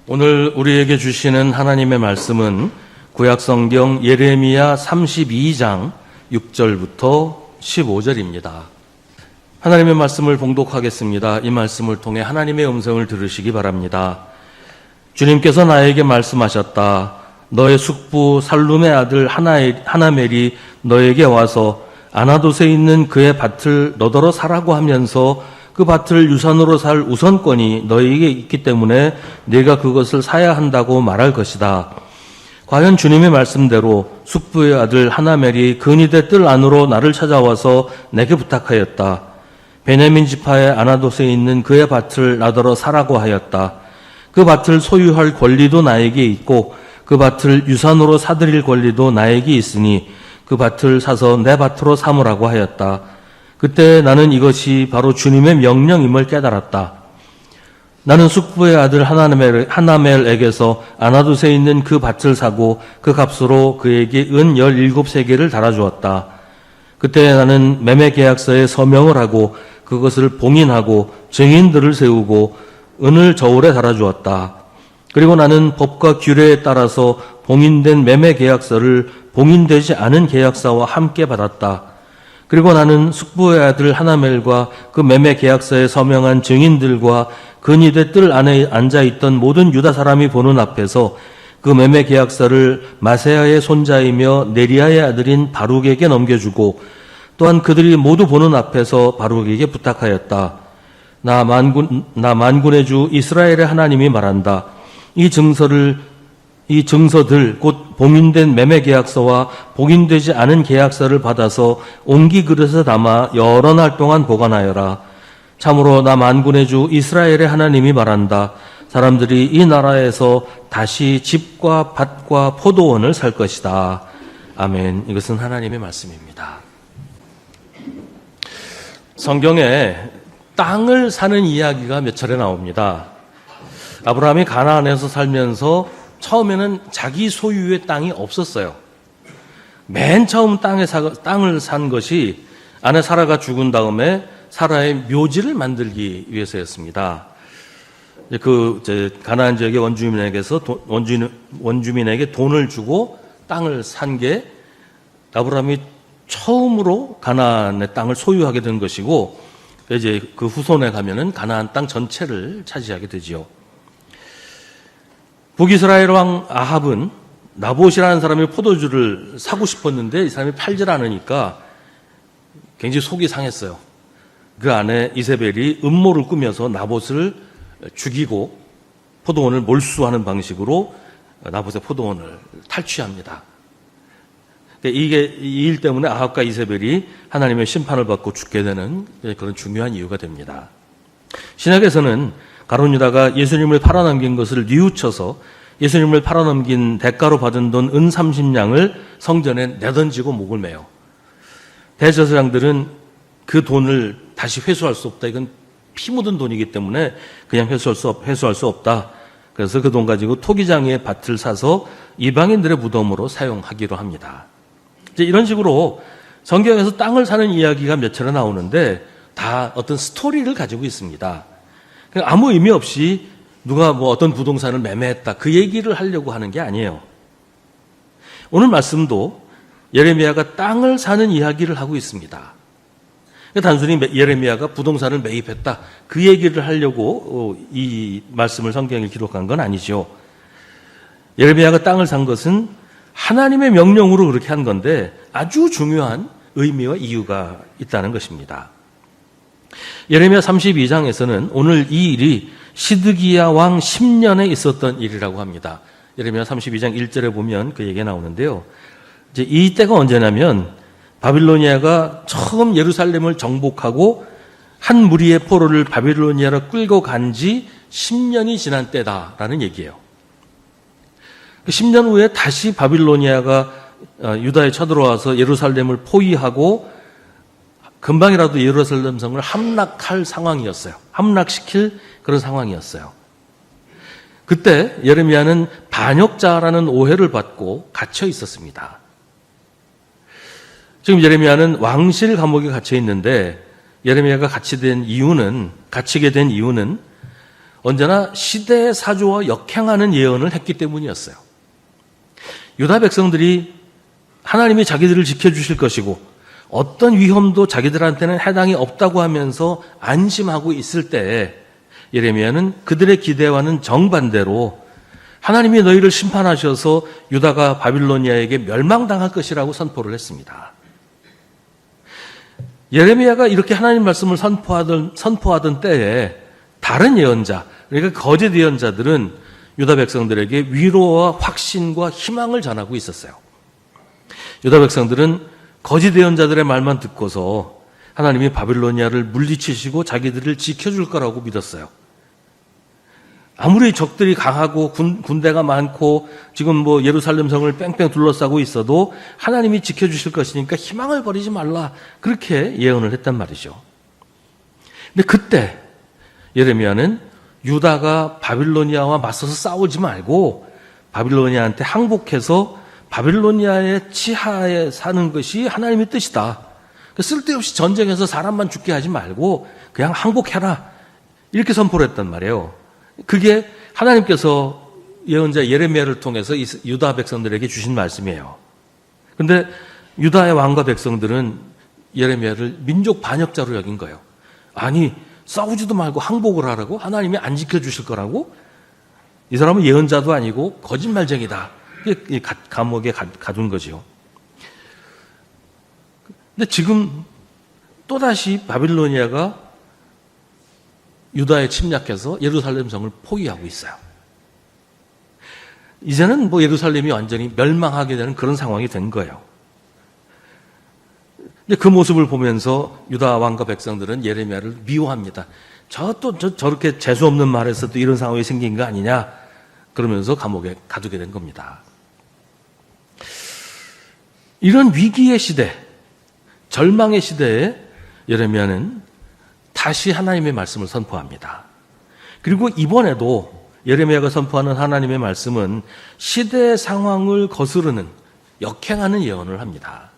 오늘 우리에게 주시는 하나님의 말씀은 구약성경 예레미야 32장 6절부터 15절입니다. 하나님의 말씀을 봉독하겠습니다. 이 말씀을 통해 하나님의 음성을 들으시기 바랍니다. 주님께서 나에게 말씀하셨다. 너의 숙부 살룸의 아들 하나멜이 너에게 와서 아나돗에 있는 그의 밭을 너더러 사라고 하면서 그 밭을 유산으로 살 우선권이 너에게 있기 때문에 네가 그것을 사야 한다고 말할 것이다. 과연 주님의 말씀대로 숙부의 아들 하나멜이 근위대 뜰 안으로 나를 찾아와서 내게 부탁하였다. 베냐민 지파의 아나돗에 있는 그의 밭을 나더러 사라고 하였다. 그 밭을 소유할 권리도 나에게 있고 그 밭을 유산으로 사들일 권리도 나에게 있으니 그 밭을 사서 내 밭으로 삼으라고 하였다. 그때 나는 이것이 바로 주님의 명령임을 깨달았다. 나는 숙부의 아들 하나멜에게서 아나돗에 있는 그 밭을 사고 그 값으로 그에게 은 17세겔을 달아주었다. 그때 나는 매매 계약서에 서명을 하고 그것을 봉인하고 증인들을 세우고 은을 저울에 달아주었다. 그리고 나는 법과 규례에 따라서 봉인된 매매 계약서를 봉인되지 않은 계약서와 함께 받았다. 그리고 나는 숙부의 아들 하나멜과 그 매매 계약서에 서명한 증인들과 근위대 뜰 안에 앉아있던 모든 유다 사람이 보는 앞에서 그 매매 계약서를 마세야의 손자이며 네리야의 아들인 바룩에게 넘겨주고 또한 그들이 모두 보는 앞에서 바룩에게 부탁하였다. 나 만군의 주 이스라엘의 하나님이 말한다. 이 증서들 곧 봉인된 매매 계약서와 봉인되지 않은 계약서를 받아서 옹기 그릇에 담아 여러 날 동안 보관하여라. 참으로 나 만군의 주 이스라엘의 하나님이 말한다. 사람들이 이 나라에서 다시 집과 밭과 포도원을 살 것이다. 아멘. 이것은 하나님의 말씀입니다. 성경에 땅을 사는 이야기가 몇 차례 나옵니다. 아브라함이 가나안에서 살면서 처음에는 자기 소유의 땅이 없었어요. 맨 처음 땅을 산 것이 아내 사라가 죽은 다음에 사라의 묘지를 만들기 위해서였습니다. 가나안 지역의 원주민에게 돈을 주고 땅을 산 게 아브라함이 처음으로 가나안의 땅을 소유하게 된 것이고, 이제 그 후손에 가면은 가나안 땅 전체를 차지하게 되지요. 북이스라엘 왕 아합은 나봇이라는 사람이 포도주를 사고 싶었는데 이 사람이 팔질 않으니까 굉장히 속이 상했어요. 그 안에 이세벨이 음모를 꾸며서 나봇을 죽이고 포도원을 몰수하는 방식으로 나봇의 포도원을 탈취합니다. 이게 이 일 때문에 아합과 이세벨이 하나님의 심판을 받고 죽게 되는 그런 중요한 이유가 됩니다. 신약에서는 가룟 유다가 예수님을 팔아넘긴 것을 뉘우쳐서 예수님을 팔아넘긴 대가로 받은 돈 은 30냥을 성전에 내던지고 목을 매요. 대제사장들은 그 돈을 다시 회수할 수 없다. 이건 피 묻은 돈이기 때문에 그냥 회수할 수 없다. 그래서 그 돈 가지고 토기장의 밭을 사서 이방인들의 무덤으로 사용하기로 합니다. 이제 이런 식으로 성경에서 땅을 사는 이야기가 몇 차례 나오는데 다 어떤 스토리를 가지고 있습니다. 아무 의미 없이 누가 어떤 부동산을 매매했다 그 얘기를 하려고 하는 게 아니에요. 오늘 말씀도 예레미야가 땅을 사는 이야기를 하고 있습니다. 단순히 예레미야가 부동산을 매입했다 그 얘기를 하려고 이 말씀을 성경에 기록한 건 아니죠. 예레미야가 땅을 산 것은 하나님의 명령으로 그렇게 한 건데 아주 중요한 의미와 이유가 있다는 것입니다. 예레미야 32장에서는 오늘 이 일이 시드기야 왕 10년에 있었던 일이라고 합니다. 예레미야 32장 1절에 보면 그 얘기가 나오는데요. 이제 이때가 언제냐면 바빌로니아가 처음 예루살렘을 정복하고 한 무리의 포로를 바빌로니아로 끌고 간 지 10년이 지난 때다라는 얘기예요. 10년 후에 다시 바빌로니아가 유다에 쳐들어와서 예루살렘을 포위하고 금방이라도 예루살렘 성을 함락할 상황이었어요. 함락시킬 그런 상황이었어요. 그때 예레미야는 반역자라는 오해를 받고 갇혀 있었습니다. 지금 예레미야는 왕실 감옥에 갇혀 있는데 예레미야가 갇히게 된 이유는 언제나 시대의 사조와 역행하는 예언을 했기 때문이었어요. 유다 백성들이 하나님이 자기들을 지켜주실 것이고 어떤 위험도 자기들한테는 해당이 없다고 하면서 안심하고 있을 때에 예레미야는 그들의 기대와는 정반대로 하나님이 너희를 심판하셔서 유다가 바빌로니아에게 멸망당할 것이라고 선포를 했습니다. 예레미야가 이렇게 하나님 말씀을 선포하던 때에 다른 예언자, 그러니까 거짓 예언자들은 유다 백성들에게 위로와 확신과 희망을 전하고 있었어요. 유다 백성들은 거짓 예언자들의 말만 듣고서 하나님이 바빌로니아를 물리치시고 자기들을 지켜줄 거라고 믿었어요. 아무리 적들이 강하고 군대가 많고 지금 뭐 예루살렘 성을 뺑뺑 둘러싸고 있어도 하나님이 지켜주실 것이니까 희망을 버리지 말라. 그렇게 예언을 했단 말이죠. 근데 그때 예레미야는 유다가 바빌로니아와 맞서서 싸우지 말고 바빌로니아한테 항복해서 바빌로니아의 치하에 사는 것이 하나님의 뜻이다. 쓸데없이 전쟁에서 사람만 죽게 하지 말고 그냥 항복해라. 이렇게 선포를 했단 말이에요. 그게 하나님께서 예언자 예레미야를 통해서 유다 백성들에게 주신 말씀이에요. 그런데 유다의 왕과 백성들은 예레미야를 민족 반역자로 여긴 거예요. 아니, 싸우지도 말고 항복을 하라고? 하나님이 안 지켜주실 거라고? 이 사람은 예언자도 아니고 거짓말쟁이다. 이게 감옥에 가둔 거지요. 근데 지금 또다시 바빌로니아가 유다에 침략해서 예루살렘 성을 포위하고 있어요. 이제는 뭐 예루살렘이 완전히 멸망하게 되는 그런 상황이 된 거예요. 근데 그 모습을 보면서 유다 왕과 백성들은 예레미야를 미워합니다. 저렇게 재수 없는 말에서 또 이런 상황이 생긴 거 아니냐? 그러면서 감옥에 가두게 된 겁니다. 이런 위기의 시대, 절망의 시대에 예레미야는 다시 하나님의 말씀을 선포합니다. 그리고 이번에도 예레미야가 선포하는 하나님의 말씀은 시대의 상황을 거스르는 역행하는 예언을 합니다.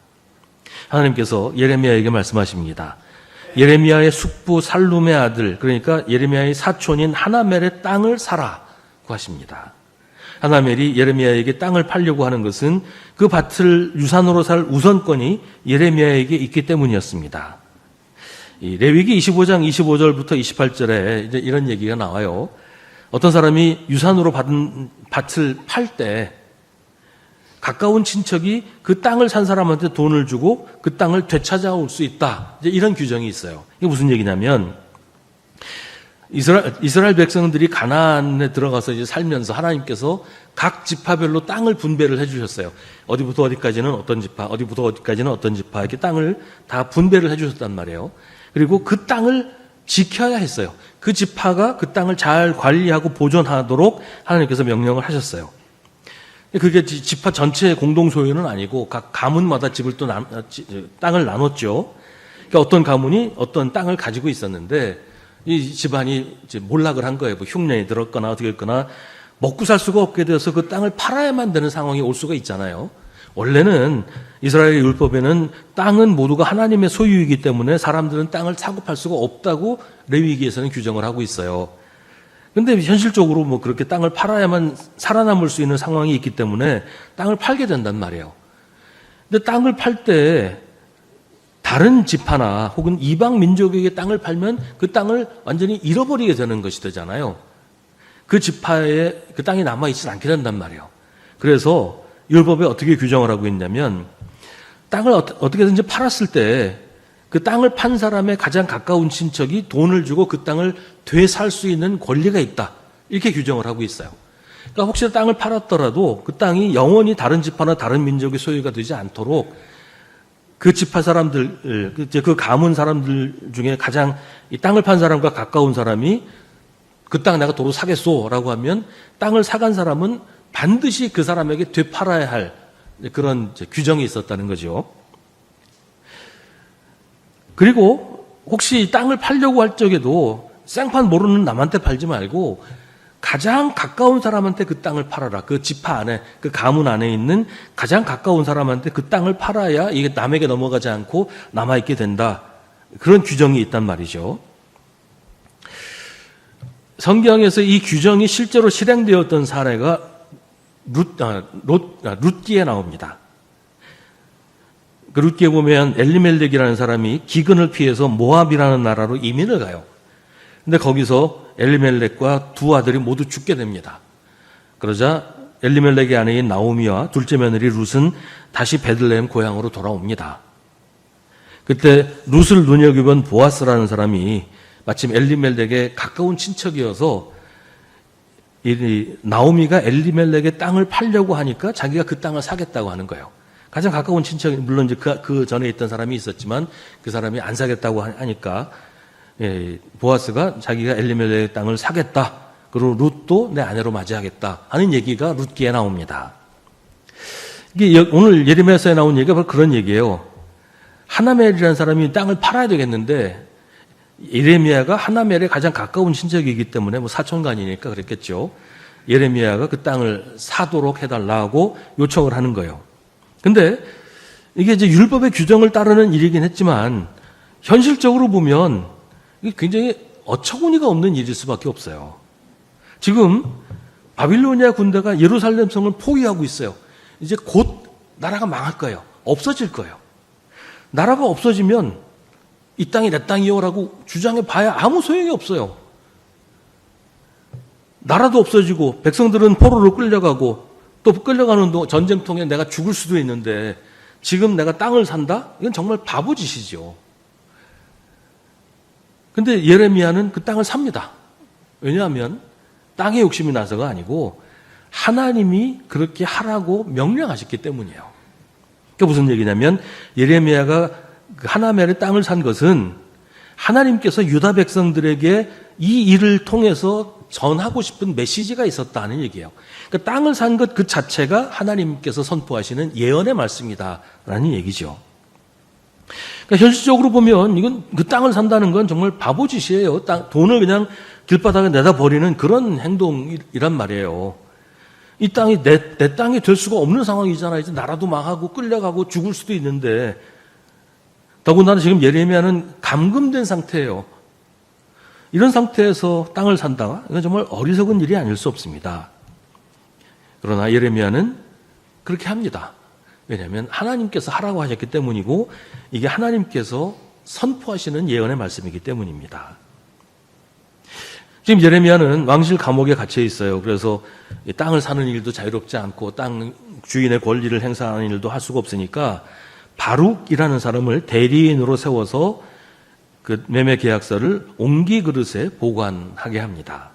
하나님께서 예레미야에게 말씀하십니다. 예레미야의 숙부 살룸의 아들, 그러니까 예레미야의 사촌인 하나멜의 땅을 사라고 하십니다. 하나멜이 예레미야에게 땅을 팔려고 하는 것은 그 밭을 유산으로 살 우선권이 예레미야에게 있기 때문이었습니다. 이 레위기 25장 25절부터 28절에 이제 이런 얘기가 나와요. 어떤 사람이 유산으로 받은 밭을 팔 때 가까운 친척이 그 땅을 산 사람한테 돈을 주고 그 땅을 되찾아올 수 있다. 이제 이런 규정이 있어요. 이게 무슨 얘기냐면 이스라엘 백성들이 가나안에 들어가서 이제 살면서 하나님께서 각 지파별로 땅을 분배를 해주셨어요. 어디부터 어디까지는 어떤 지파, 어디부터 어디까지는 어떤 지파 이렇게 땅을 다 분배를 해주셨단 말이에요. 그리고 그 땅을 지켜야 했어요. 그 지파가 그 땅을 잘 관리하고 보존하도록 하나님께서 명령을 하셨어요. 그게 지파 전체의 공동 소유는 아니고 각 가문마다 집을 또 땅을 나눴죠. 그러니까 어떤 가문이 어떤 땅을 가지고 있었는데 이 집안이 이제 몰락을 한 거예요. 뭐 흉년이 들었거나 어떻게 했거나 먹고 살 수가 없게 되어서 그 땅을 팔아야만 되는 상황이 올 수가 있잖아요. 원래는 이스라엘 율법에는 땅은 모두가 하나님의 소유이기 때문에 사람들은 땅을 사고 팔 수가 없다고 레위기에서는 규정을 하고 있어요. 근데 현실적으로 뭐 그렇게 땅을 팔아야만 살아남을 수 있는 상황이 있기 때문에 땅을 팔게 된단 말이에요. 근데 땅을 팔 때 다른 지파나 혹은 이방 민족에게 땅을 팔면 그 땅을 완전히 잃어버리게 되는 것이 되잖아요. 그 지파에 그 땅이 남아있지 않게 된단 말이에요. 그래서 율법에 어떻게 규정을 하고 있냐면 땅을 어떻게든지 팔았을 때 그 땅을 판 사람의 가장 가까운 친척이 돈을 주고 그 땅을 되살 수 있는 권리가 있다. 이렇게 규정을 하고 있어요. 그러니까 혹시 땅을 팔았더라도 그 땅이 영원히 다른 지파나 다른 민족의 소유가 되지 않도록 그 지파 사람들, 그 가문 사람들 중에 가장 이 땅을 판 사람과 가까운 사람이 그 땅 내가 도로 사겠소라고 하면 땅을 사간 사람은 반드시 그 사람에게 되팔아야 할 그런 규정이 있었다는 거죠. 그리고 혹시 땅을 팔려고 할 적에도 생판 모르는 남한테 팔지 말고 가장 가까운 사람한테 그 땅을 팔아라. 그 지파 안에, 그 가문 안에 있는 가장 가까운 사람한테 그 땅을 팔아야 이게 남에게 넘어가지 않고 남아있게 된다. 그런 규정이 있단 말이죠. 성경에서 이 규정이 실제로 실행되었던 사례가 룻기에 나옵니다. 그 룻기에 보면 엘리멜렉이라는 사람이 기근을 피해서 모압이라는 나라로 이민을 가요. 근데 거기서 엘리멜렉과 두 아들이 모두 죽게 됩니다. 그러자 엘리멜렉의 아내인 나오미와 둘째 며느리 룻은 다시 베들레헴 고향으로 돌아옵니다. 그때 룻을 눈여겨본 보아스라는 사람이 마침 엘리멜렉의 가까운 친척이어서 나오미가 엘리멜렉의 땅을 팔려고 하니까 자기가 그 땅을 사겠다고 하는 거예요. 가장 가까운 친척이 물론 이제 그 전에 있던 사람이 있었지만 그 사람이 안 사겠다고 하니까 보아스가 자기가 엘리멜렉의 땅을 사겠다. 그리고 룻도 내 아내로 맞이하겠다 하는 얘기가 룻기에 나옵니다. 이게 오늘 예레미야서에 나온 얘기가 바로 그런 얘기예요. 하나멜이라는 사람이 땅을 팔아야 되겠는데 예레미야가 하나멜에 가장 가까운 친척이기 때문에 뭐 사촌간이니까 그랬겠죠. 예레미야가 그 땅을 사도록 해달라고 요청을 하는 거예요. 근데 이게 이제 율법의 규정을 따르는 일이긴 했지만 현실적으로 보면 이게 굉장히 어처구니가 없는 일일 수밖에 없어요. 지금 바빌로니아 군대가 예루살렘 성을 포위하고 있어요. 이제 곧 나라가 망할 거예요. 없어질 거예요. 나라가 없어지면 이 땅이 내 땅이요라고 주장해 봐야 아무 소용이 없어요. 나라도 없어지고 백성들은 포로로 끌려가고 또 끌려가는 전쟁통에 내가 죽을 수도 있는데 지금 내가 땅을 산다? 이건 정말 바보짓이죠. 근데 예레미야는 그 땅을 삽니다. 왜냐하면 땅에 욕심이 나서가 아니고 하나님이 그렇게 하라고 명령하셨기 때문이에요. 그게 무슨 얘기냐면 예레미야가 그 하나멜의 땅을 산 것은 하나님께서 유다 백성들에게 이 일을 통해서 전하고 싶은 메시지가 있었다는 얘기예요. 그러니까 땅을 산 것 그 자체가 하나님께서 선포하시는 예언의 말씀이다라는 얘기죠. 그러니까 현실적으로 보면 이건 그 땅을 산다는 건 정말 바보짓이에요. 돈을 그냥 길바닥에 내다 버리는 그런 행동이란 말이에요. 이 땅이 내 땅이 될 수가 없는 상황이잖아요. 이제 나라도 망하고 끌려가고 죽을 수도 있는데 더군다나 지금 예레미야는 감금된 상태예요. 이런 상태에서 땅을 산다? 이건 정말 어리석은 일이 아닐 수 없습니다. 그러나 예레미야는 그렇게 합니다. 왜냐하면 하나님께서 하라고 하셨기 때문이고 이게 하나님께서 선포하시는 예언의 말씀이기 때문입니다. 지금 예레미야는 왕실 감옥에 갇혀 있어요. 그래서 땅을 사는 일도 자유롭지 않고 땅 주인의 권리를 행사하는 일도 할 수가 없으니까 바룩이라는 사람을 대리인으로 세워서 그 매매 계약서를 옹기 그릇에 보관하게 합니다.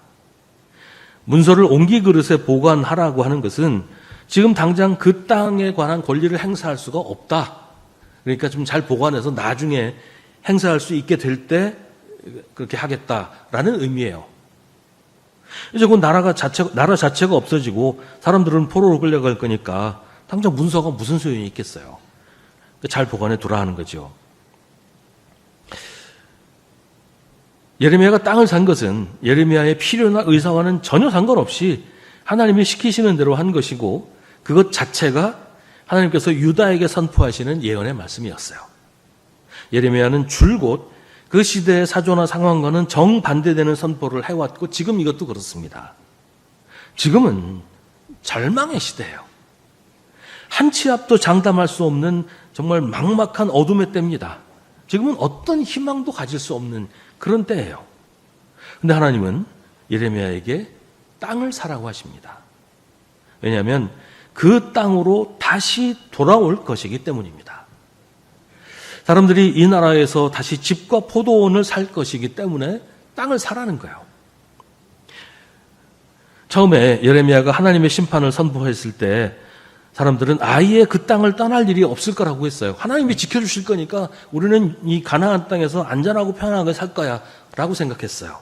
문서를 옹기 그릇에 보관하라고 하는 것은 지금 당장 그 땅에 관한 권리를 행사할 수가 없다. 그러니까 좀 잘 보관해서 나중에 행사할 수 있게 될 때 그렇게 하겠다라는 의미예요. 이제 그 나라 자체가 없어지고 사람들은 포로로 끌려갈 거니까 당장 문서가 무슨 소용이 있겠어요. 잘 보관해 두라 하는 거죠. 예레미야가 땅을 산 것은 예레미야의 필요나 의사와는 전혀 상관없이 하나님이 시키시는 대로 한 것이고 그것 자체가 하나님께서 유다에게 선포하시는 예언의 말씀이었어요. 예레미야는 줄곧 그 시대의 사조나 상황과는 정반대되는 선포를 해왔고 지금 이것도 그렇습니다. 지금은 절망의 시대예요. 한 치 앞도 장담할 수 없는 정말 막막한 어둠의 때입니다. 지금은 어떤 희망도 가질 수 없는 그런 때예요. 그런데 하나님은 예레미야에게 땅을 사라고 하십니다. 왜냐하면 그 땅으로 다시 돌아올 것이기 때문입니다. 사람들이 이 나라에서 다시 집과 포도원을 살 것이기 때문에 땅을 사라는 거예요. 처음에 예레미야가 하나님의 심판을 선포했을 때 사람들은 아예 그 땅을 떠날 일이 없을 거라고 했어요. 하나님이 지켜주실 거니까 우리는 이 가나안 땅에서 안전하고 편안하게 살 거야 라고 생각했어요.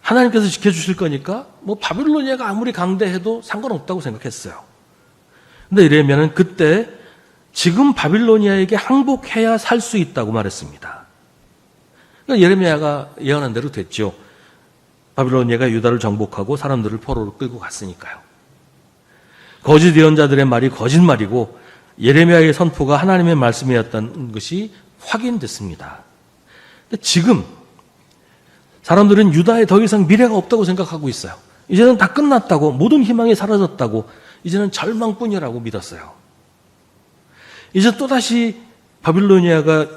하나님께서 지켜주실 거니까 뭐 바빌로니아가 아무리 강대해도 상관없다고 생각했어요. 근데 예레미야는 그때 지금 바빌로니아에게 항복해야 살 수 있다고 말했습니다. 그러니까 예레미야가 예언한 대로 됐죠. 바빌로니아가 유다를 정복하고 사람들을 포로로 끌고 갔으니까요. 거짓 예언자들의 말이 거짓말이고 예레미야의 선포가 하나님의 말씀이었다는 것이 확인됐습니다. 지금 사람들은 유다에 더 이상 미래가 없다고 생각하고 있어요. 이제는 다 끝났다고, 모든 희망이 사라졌다고, 이제는 절망뿐이라고 믿었어요. 이제 또다시 바빌로니아가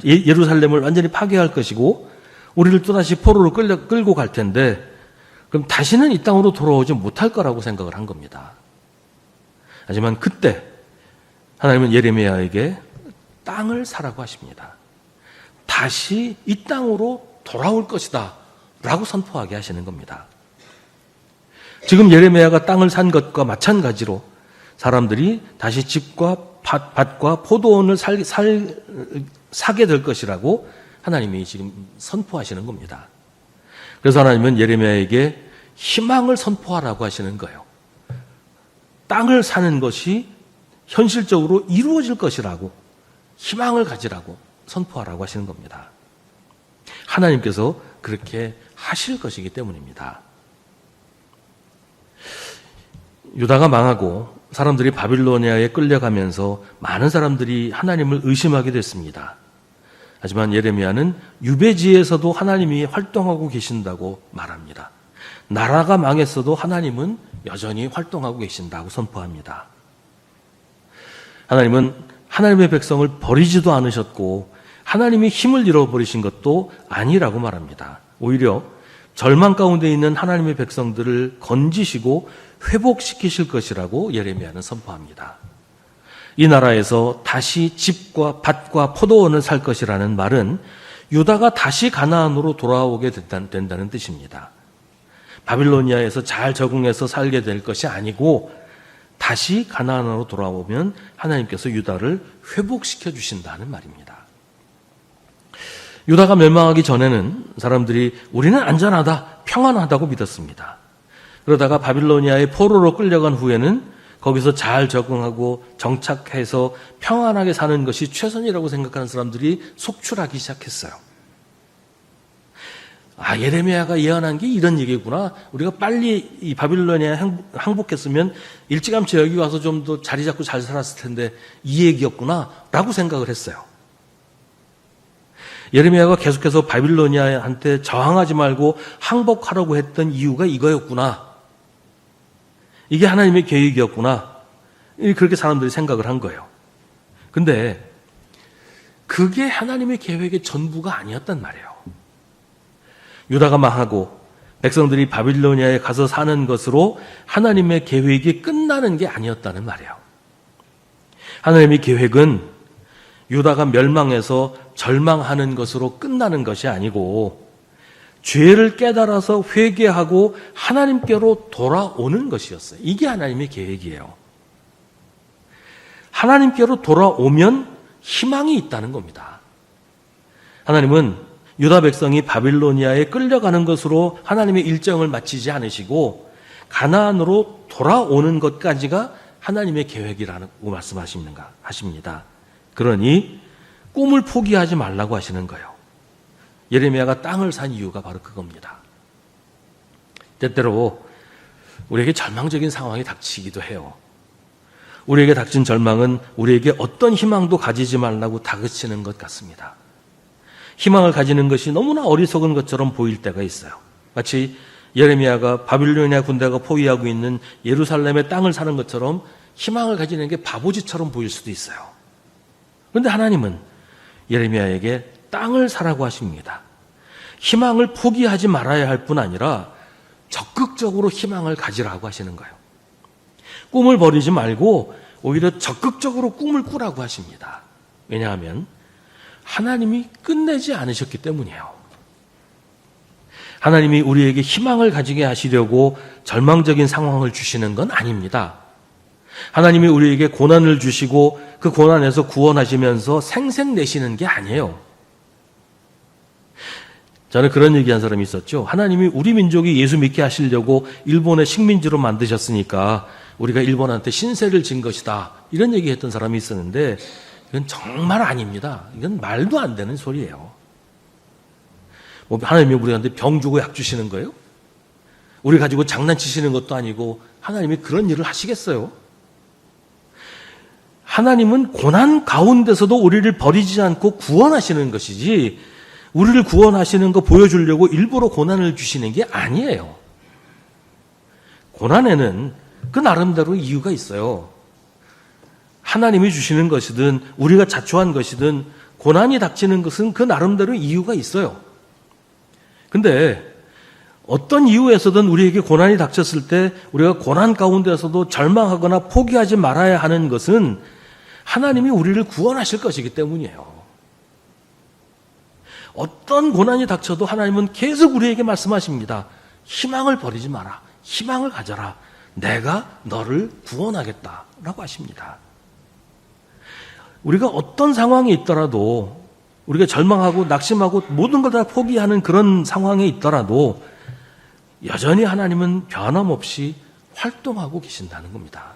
예루살렘을 완전히 파괴할 것이고 우리를 또다시 포로로 끌고 갈 텐데 그럼 다시는 이 땅으로 돌아오지 못할 거라고 생각을 한 겁니다. 하지만 그때 하나님은 예레미야에게 땅을 사라고 하십니다. 다시 이 땅으로 돌아올 것이다 라고 선포하게 하시는 겁니다. 지금 예레미야가 땅을 산 것과 마찬가지로 사람들이 다시 집과 밭과 포도원을 사게 될 것이라고 하나님이 지금 선포하시는 겁니다. 그래서 하나님은 예레미야에게 희망을 선포하라고 하시는 거예요. 땅을 사는 것이 현실적으로 이루어질 것이라고, 희망을 가지라고 선포하라고 하시는 겁니다. 하나님께서 그렇게 하실 것이기 때문입니다. 유다가 망하고 사람들이 바빌로니아에 끌려가면서 많은 사람들이 하나님을 의심하게 됐습니다. 하지만 예레미야는 유배지에서도 하나님이 활동하고 계신다고 말합니다. 나라가 망했어도 하나님은 여전히 활동하고 계신다고 선포합니다. 하나님은 하나님의 백성을 버리지도 않으셨고 하나님이 힘을 잃어버리신 것도 아니라고 말합니다. 오히려 절망 가운데 있는 하나님의 백성들을 건지시고 회복시키실 것이라고 예레미야는 선포합니다. 이 나라에서 다시 집과 밭과 포도원을 살 것이라는 말은 유다가 다시 가나안으로 돌아오게 된다는 뜻입니다. 바빌로니아에서 잘 적응해서 살게 될 것이 아니고 다시 가나안으로 돌아오면 하나님께서 유다를 회복시켜 주신다는 말입니다. 유다가 멸망하기 전에는 사람들이 우리는 안전하다, 평안하다고 믿었습니다. 그러다가 바빌로니아의 포로로 끌려간 후에는 거기서 잘 적응하고 정착해서 평안하게 사는 것이 최선이라고 생각하는 사람들이 속출하기 시작했어요. 예레미야가 예언한 게 이런 얘기구나. 우리가 빨리 이 바빌로니아에 항복했으면 일찌감치 여기 와서 좀 더 자리 잡고 잘 살았을 텐데 이 얘기였구나 라고 생각을 했어요. 예레미야가 계속해서 바빌로니아한테 저항하지 말고 항복하라고 했던 이유가 이거였구나. 이게 하나님의 계획이었구나. 그렇게 사람들이 생각을 한 거예요. 근데 그게 하나님의 계획의 전부가 아니었단 말이에요. 유다가 망하고 백성들이 바빌로니아에 가서 사는 것으로 하나님의 계획이 끝나는 게 아니었다는 말이에요. 하나님의 계획은 유다가 멸망해서 절망하는 것으로 끝나는 것이 아니고 죄를 깨달아서 회개하고 하나님께로 돌아오는 것이었어요. 이게 하나님의 계획이에요. 하나님께로 돌아오면 희망이 있다는 겁니다. 하나님은 유다 백성이 바빌로니아에 끌려가는 것으로 하나님의 일정을 마치지 않으시고 가나안으로 돌아오는 것까지가 하나님의 계획이라고 말씀하십니다. 그러니 꿈을 포기하지 말라고 하시는 거예요. 예레미야가 땅을 산 이유가 바로 그겁니다. 때때로 우리에게 절망적인 상황이 닥치기도 해요. 우리에게 닥친 절망은 우리에게 어떤 희망도 가지지 말라고 다그치는 것 같습니다. 희망을 가지는 것이 너무나 어리석은 것처럼 보일 때가 있어요. 마치 예레미야가 바빌로니아 군대가 포위하고 있는 예루살렘의 땅을 사는 것처럼 희망을 가지는 게 바보짓처럼 보일 수도 있어요. 그런데 하나님은 예레미야에게 땅을 사라고 하십니다. 희망을 포기하지 말아야 할 뿐 아니라 적극적으로 희망을 가지라고 하시는 거예요. 꿈을 버리지 말고 오히려 적극적으로 꿈을 꾸라고 하십니다. 왜냐하면 하나님이 끝내지 않으셨기 때문이에요. 하나님이 우리에게 희망을 가지게 하시려고 절망적인 상황을 주시는 건 아닙니다. 하나님이 우리에게 고난을 주시고 그 고난에서 구원하시면서 생색내시는 게 아니에요. 저는 그런 얘기한 사람이 있었죠. 하나님이 우리 민족이 예수 믿게 하시려고 일본의 식민지로 만드셨으니까 우리가 일본한테 신세를 진 것이다. 이런 얘기했던 사람이 있었는데 이건 정말 아닙니다. 이건 말도 안 되는 소리예요. 하나님이 우리한테 병 주고 약 주시는 거예요? 우리 가지고 장난치시는 것도 아니고 하나님이 그런 일을 하시겠어요? 하나님은 고난 가운데서도 우리를 버리지 않고 구원하시는 것이지 우리를 구원하시는 거 보여주려고 일부러 고난을 주시는 게 아니에요. 고난에는 그 나름대로 이유가 있어요. 하나님이 주시는 것이든 우리가 자초한 것이든 고난이 닥치는 것은 그 나름대로 이유가 있어요. 근데 어떤 이유에서든 우리에게 고난이 닥쳤을 때 우리가 고난 가운데서도 절망하거나 포기하지 말아야 하는 것은 하나님이 우리를 구원하실 것이기 때문이에요. 어떤 고난이 닥쳐도 하나님은 계속 우리에게 말씀하십니다. 희망을 버리지 마라. 희망을 가져라. 내가 너를 구원하겠다라고 하십니다. 우리가 어떤 상황에 있더라도 우리가 절망하고 낙심하고 모든 걸 다 포기하는 그런 상황에 있더라도 여전히 하나님은 변함없이 활동하고 계신다는 겁니다.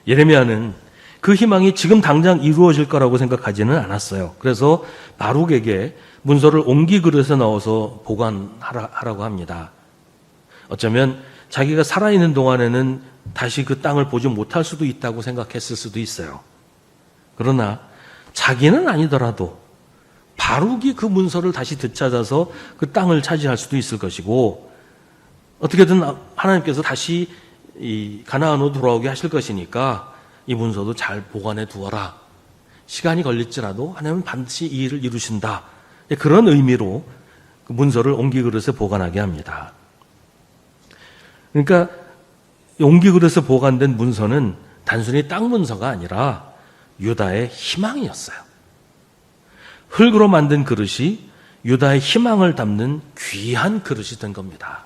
예레미야는 그 희망이 지금 당장 이루어질 거라고 생각하지는 않았어요. 그래서 바룩에게 문서를 옹기 그릇에 넣어서 보관하라고 합니다. 어쩌면 자기가 살아있는 동안에는 다시 그 땅을 보지 못할 수도 있다고 생각했을 수도 있어요. 그러나 자기는 아니더라도 바룩이 그 문서를 다시 되찾아서 그 땅을 차지할 수도 있을 것이고 어떻게든 하나님께서 다시 이 가나안으로 돌아오게 하실 것이니까 이 문서도 잘 보관해 두어라. 시간이 걸릴지라도 하나님은 반드시 이 일을 이루신다. 그런 의미로 그 문서를 옹기 그릇에 보관하게 합니다. 그러니까 옹기 그릇에 보관된 문서는 단순히 땅 문서가 아니라 유다의 희망이었어요. 흙으로 만든 그릇이 유다의 희망을 담는 귀한 그릇이 된 겁니다.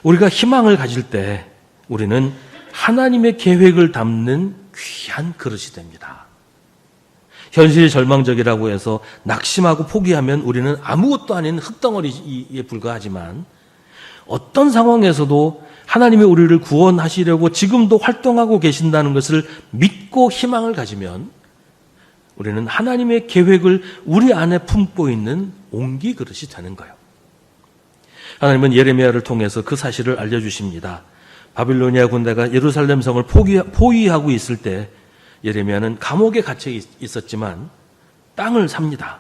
우리가 희망을 가질 때 우리는 하나님의 계획을 담는 귀한 그릇이 됩니다. 현실이 절망적이라고 해서 낙심하고 포기하면 우리는 아무것도 아닌 흙덩어리에 불과하지만 어떤 상황에서도 하나님이 우리를 구원하시려고 지금도 활동하고 계신다는 것을 믿고 희망을 가지면 우리는 하나님의 계획을 우리 안에 품고 있는 옹기 그릇이 되는 거예요. 하나님은 예레미야를 통해서 그 사실을 알려주십니다. 바빌로니아 군대가 예루살렘 성을 포위하고 있을 때 예레미야는 감옥에 갇혀 있었지만 땅을 삽니다.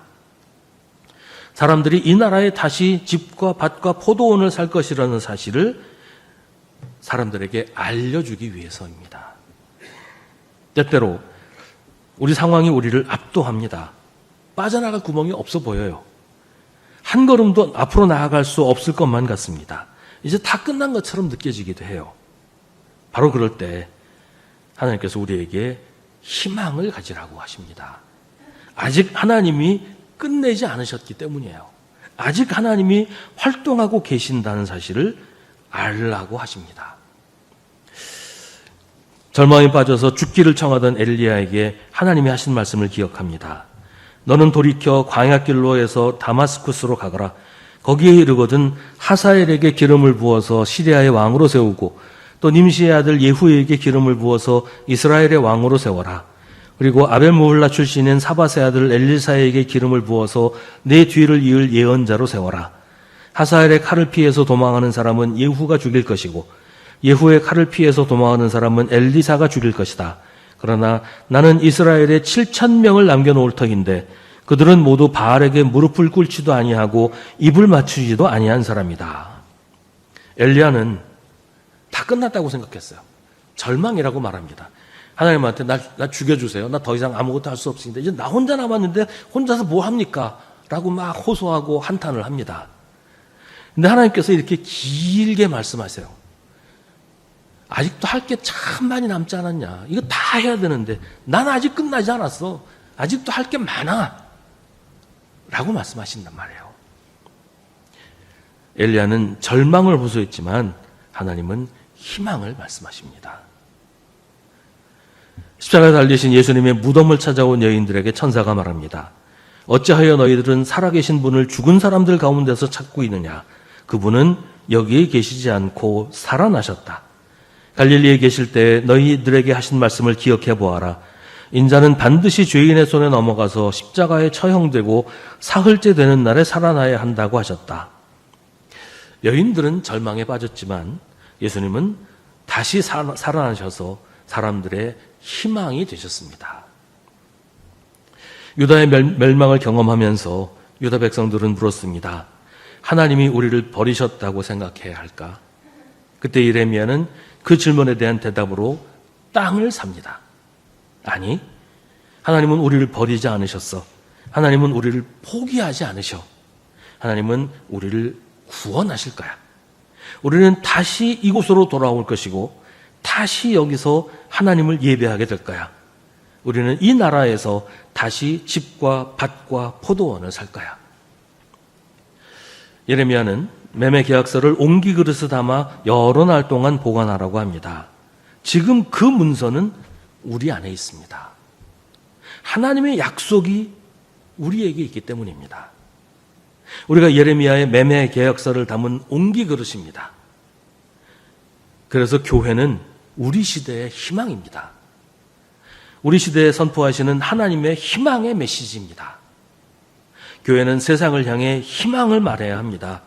사람들이 이 나라에 다시 집과 밭과 포도원을 살 것이라는 사실을 사람들에게 알려주기 위해서입니다. 때때로 우리 상황이 우리를 압도합니다. 빠져나갈 구멍이 없어 보여요. 한 걸음도 앞으로 나아갈 수 없을 것만 같습니다. 이제 다 끝난 것처럼 느껴지기도 해요. 바로 그럴 때 하나님께서 우리에게 희망을 가지라고 하십니다. 아직 하나님이 끝내지 않으셨기 때문이에요. 아직 하나님이 활동하고 계신다는 사실을 알라고 하십니다. 절망에 빠져서 죽기를 청하던 엘리야에게 하나님이 하신 말씀을 기억합니다. 너는 돌이켜 광야길로에서 다마스쿠스로 가거라. 거기에 이르거든 하사엘에게 기름을 부어서 시리아의 왕으로 세우고 또 님시의 아들 예후에게 기름을 부어서 이스라엘의 왕으로 세워라. 그리고 아벨모홀라 출신인 사밧의 아들 엘리사에게 기름을 부어서 내 뒤를 이을 예언자로 세워라. 하사엘의 칼을 피해서 도망하는 사람은 예후가 죽일 것이고 예후의 칼을 피해서 도망하는 사람은 엘리사가 죽일 것이다. 그러나 나는 이스라엘에 7,000명을 남겨놓을 터인데 그들은 모두 바알에게 무릎을 꿇지도 아니하고 입을 맞추지도 아니한 사람이다. 엘리야는 다 끝났다고 생각했어요. 절망이라고 말합니다. 하나님한테 나 죽여주세요. 나 더 이상 아무것도 할 수 없습니다. 이제 나 혼자 남았는데 혼자서 뭐 합니까? 라고 막 호소하고 한탄을 합니다. 근데 하나님께서 이렇게 길게 말씀하세요. 아직도 할 게 참 많이 남지 않았냐. 이거 다 해야 되는데 난 아직 끝나지 않았어. 아직도 할 게 많아. 라고 말씀하신단 말이에요. 엘리야는 절망을 호소했지만 하나님은 희망을 말씀하십니다. 십자가에 달리신 예수님의 무덤을 찾아온 여인들에게 천사가 말합니다. 어찌하여 너희들은 살아계신 분을 죽은 사람들 가운데서 찾고 있느냐. 그분은 여기에 계시지 않고 살아나셨다. 갈릴리에 계실 때 너희들에게 하신 말씀을 기억해 보아라. 인자는 반드시 죄인의 손에 넘어가서 십자가에 처형되고 사흘째 되는 날에 살아나야 한다고 하셨다. 여인들은 절망에 빠졌지만 예수님은 다시 살아나셔서 사람들의 희망이 되셨습니다. 유다의 멸망을 경험하면서 유다 백성들은 물었습니다. 하나님이 우리를 버리셨다고 생각해야 할까? 그때 예레미야는 그 질문에 대한 대답으로 땅을 삽니다. 아니, 하나님은 우리를 버리지 않으셨어. 하나님은 우리를 포기하지 않으셔. 하나님은 우리를 구원하실 거야. 우리는 다시 이곳으로 돌아올 것이고 다시 여기서 하나님을 예배하게 될 거야. 우리는 이 나라에서 다시 집과 밭과 포도원을 살 거야. 예레미야는 매매 계약서를 옹기 그릇에 담아 여러 날 동안 보관하라고 합니다. 지금 그 문서는 우리 안에 있습니다. 하나님의 약속이 우리에게 있기 때문입니다. 우리가 예레미야의 매매 계약서를 담은 옹기 그릇입니다. 그래서 교회는 우리 시대의 희망입니다. 우리 시대에 선포하시는 하나님의 희망의 메시지입니다. 교회는 세상을 향해 희망을 말해야 합니다.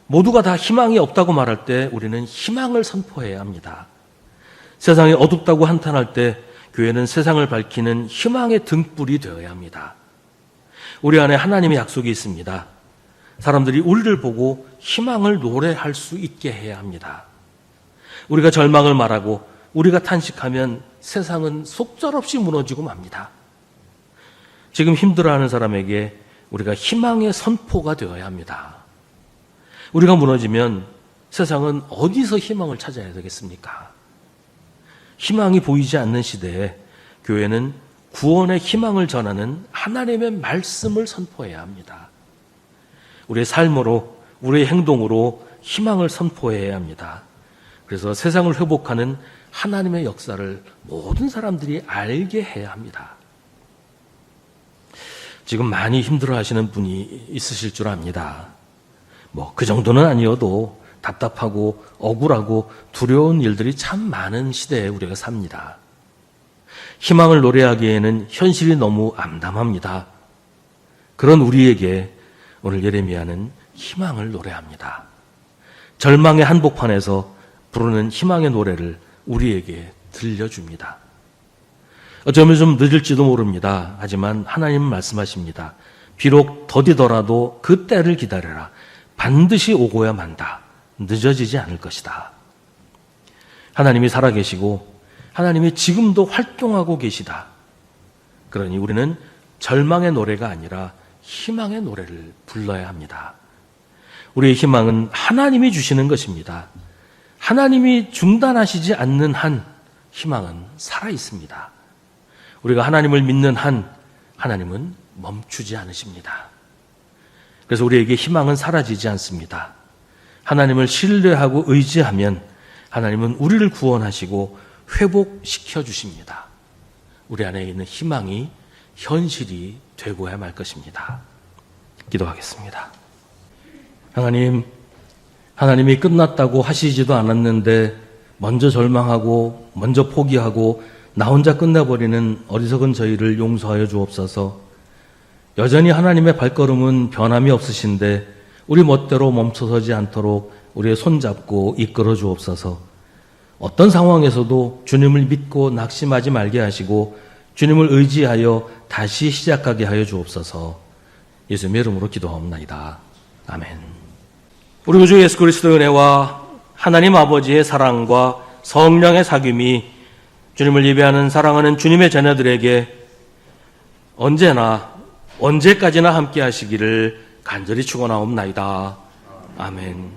모두가 다 희망이 없다고 말할 때 우리는 희망을 선포해야 합니다. 세상이 어둡다고 한탄할 때 교회는 세상을 밝히는 희망의 등불이 되어야 합니다. 우리 안에 하나님의 약속이 있습니다. 사람들이 우리를 보고 희망을 노래할 수 있게 해야 합니다. 우리가 절망을 말하고 우리가 탄식하면 세상은 속절없이 무너지고 맙니다. 지금 힘들어하는 사람에게 우리가 희망의 선포가 되어야 합니다. 우리가 무너지면 세상은 어디서 희망을 찾아야 되겠습니까? 희망이 보이지 않는 시대에 교회는 구원의 희망을 전하는 하나님의 말씀을 선포해야 합니다. 우리의 삶으로, 우리의 행동으로 희망을 선포해야 합니다. 그래서 세상을 회복하는 하나님의 역사를 모든 사람들이 알게 해야 합니다. 지금 많이 힘들어하시는 분이 있으실 줄 압니다. 그 정도는 아니어도 답답하고 억울하고 두려운 일들이 참 많은 시대에 우리가 삽니다. 희망을 노래하기에는 현실이 너무 암담합니다. 그런 우리에게 오늘 예레미야는 희망을 노래합니다. 절망의 한복판에서 부르는 희망의 노래를 우리에게 들려줍니다. 어쩌면 좀 늦을지도 모릅니다. 하지만 하나님은 말씀하십니다. 비록 더디더라도 그 때를 기다려라. 반드시 오고야 만다. 늦어지지 않을 것이다. 하나님이 살아계시고 하나님이 지금도 활동하고 계시다. 그러니 우리는 절망의 노래가 아니라 희망의 노래를 불러야 합니다. 우리의 희망은 하나님이 주시는 것입니다. 하나님이 중단하시지 않는 한 희망은 살아 있습니다. 우리가 하나님을 믿는 한 하나님은 멈추지 않으십니다. 그래서 우리에게 희망은 사라지지 않습니다. 하나님을 신뢰하고 의지하면 하나님은 우리를 구원하시고 회복시켜 주십니다. 우리 안에 있는 희망이 현실이 되고야 말 것입니다. 기도하겠습니다. 하나님이 끝났다고 하시지도 않았는데 먼저 절망하고 먼저 포기하고 나 혼자 끝내버리는 어리석은 저희를 용서하여 주옵소서. 여전히 하나님의 발걸음은 변함이 없으신데 우리 멋대로 멈춰서지 않도록 우리의 손잡고 이끌어 주옵소서. 어떤 상황에서도 주님을 믿고 낙심하지 말게 하시고 주님을 의지하여 다시 시작하게 하여 주옵소서. 예수님의 이름으로 기도하옵나이다. 아멘. 우리 구주 예수 그리스도의 은혜와 하나님 아버지의 사랑과 성령의 사귐이 주님을 예배하는 사랑하는 주님의 자녀들에게 언제나 언제까지나 함께 하시기를 간절히 축원하옵나이다. 아멘.